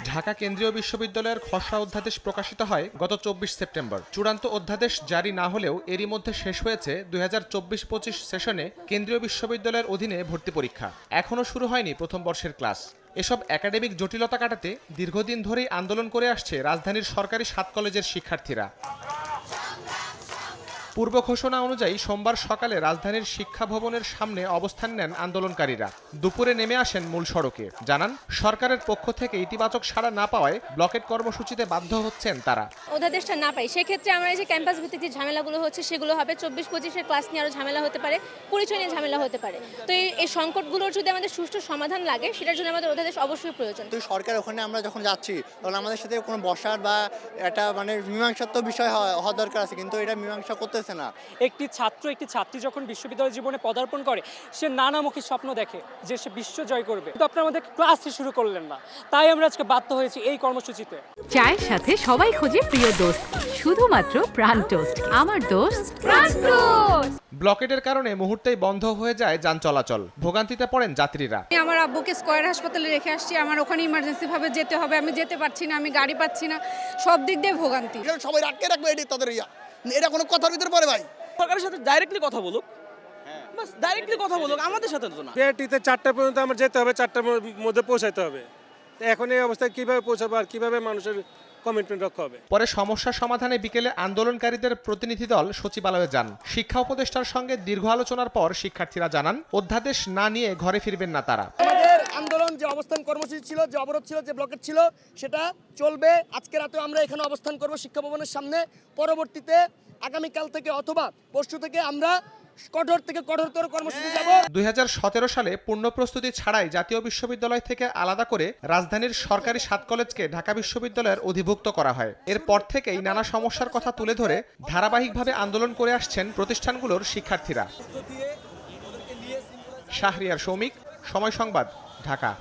ঢাকা কেন্দ্রীয় বিশ্ববিদ্যালয়ের খসড়া অধ্যাদেশ প্রকাশিত হয় গত 24 সেপ্টেম্বর। চূড়ান্ত অধ্যাদেশ জারি না হলেও এরই মধ্যে শেষ হয়েছে 2024-25 সেশনে কেন্দ্রীয় বিশ্ববিদ্যালয়ের অধীনে ভর্তি পরীক্ষা। এখনও শুরু হয়নি প্রথম বর্ষের ক্লাস। এসব একাডেমিক জটিলতা কাটাতে দীর্ঘদিন ধরেই আন্দোলন করে আসছে রাজধানীর সরকারি 7 কলেজের শিক্ষার্থীরা। পূর্ব ঘোষণা অনুযায়ী সোমবার সকালে রাজধানীর শিক্ষা ভবনের সামনে অবস্থান নেন আন্দোলনকারীরা। দুপুরে নেমে আসেন মূল সড়কে। জানান, সরকারের পক্ষ থেকে ইতিবাচক সাড়া না পাওয়ায় ব্লকেট কর্মসূচিতে বাধ্য হচ্ছেন তারা। অধ্যাদেশটা না পাই সেক্ষেত্রে আমরা এই যে ক্যাম্পাস ভিত্তিক যে ঝামেলাগুলো হচ্ছে সেগুলো হবে। 24-25-এর ক্লাস নিয়ে আরও ঝামেলা হতে পারে, পরিচয় নিয়ে ঝামেলা হতে পারে। তো এই সংকটগুলোর যদি আমাদের সুষ্ঠু সমাধান লাগে সেটার জন্য আমাদের অধ্যাদেশ অবশ্যই প্রয়োজন। তো সরকার ওখানে আমরা যখন যাচ্ছি তখন আমাদের সাথে কোনো বসার বা একটা মীমাংসাত্মক বিষয় হওয়া দরকার আছে, কিন্তু এটা মীমাংসা করতেছে না। একটি ছাত্রী যখন বিশ্ববিদ্যালয় জীবনে পদার্পণ করে সে নানামুখী স্বপ্ন দেখে যে সে বিশ্ব জয় করবে, কিন্তু আপনারা আমাদের ক্লাসই শুরু করলেন না। তাই আমরা আজকে বাধ্য হয়েছি এই কর্মসূচিতে। চায়ের সাথে সবাই খোঁজে প্রিয় দোস্ত, শুধুমাত্র প্রাণ টোস্ট। আমার দোস্ত প্রাণ টোস্ট। ব্লকেটের কারণে মুহূর্তেই বন্ধ হয়ে যায় যান চলাচল। ভোগান্তিতে পড়েন যাত্রীরা। আমার আব্বুকে স্কয়ার হাসপাতালে রেখে আসছি, আমার ওখানে ইমার্জেন্সি ভাবে যেতে হবে, আমি যেতে পারছি না, আমি গাড়ি পাচ্ছি না, সব দিক দিয়ে ভোগান্তি। সবাই আটকে রাখবে, এটি তাদের এটা কোনো কথার ভিতরে পড়ে ভাই। সরকারের সাথে ডাইরেক্টলি কথা বলুক, বাস ডাইরেক্টলি কথা বলুক, আমাদের সাথে তো না। বিআরটিতে 4টা পর্যন্ত আমার যেতে হবে, 4টার মধ্যে পৌঁছাতে হবে। এখন এই অবস্থায় কিভাবে পৌঁছাবো আর কিভাবে মানুষের কমিটমেন্ট রক্ষা হবে? পরে সমস্যা সমাধানে বিকেলে আন্দোলনকারীদের প্রতিনিধি দল সচিবালয়ে যান। শিক্ষা উপদেষ্টার সঙ্গে দীর্ঘ আলোচনার পর শিক্ষার্থীরা জানান, অধ্যাদেশ না নিয়ে ঘরে ফিরবেন না তারা। আমাদের আন্দোলন যে অবস্থান কর্মসূচি ছিল, যে অবরোধ ছিল, যে ব্লকেট ছিল, সেটা চলবে। আজকে রাতে আমরা এখানে অবস্থান করব শিক্ষা ভবনের সামনে। পরবর্তীতে আগামীকাল থেকে অথবা পরশু থেকে আমরা কঠোর থেকে কঠোরতর কর্মসূচি যাব। 2017 সালে পূর্ণ প্রস্তুতি ছাড়াই জাতীয় বিশ্ববিদ্যালয় থেকে আলাদা করে রাজধানীর সরকারি 7 কলেজকে ঢাকা বিশ্ববিদ্যালয়ের অধিভুক্ত করা হয়। এরপর থেকেই নানা সমস্যার কথা তুলে ধরে ধারাবাহিকভাবে আন্দোলন করে আসছেন প্রতিষ্ঠানগুলোর শিক্ষার্থীরা। শাহরিয়ার সৌমিক, সময় সংবাদ, ঢাকা।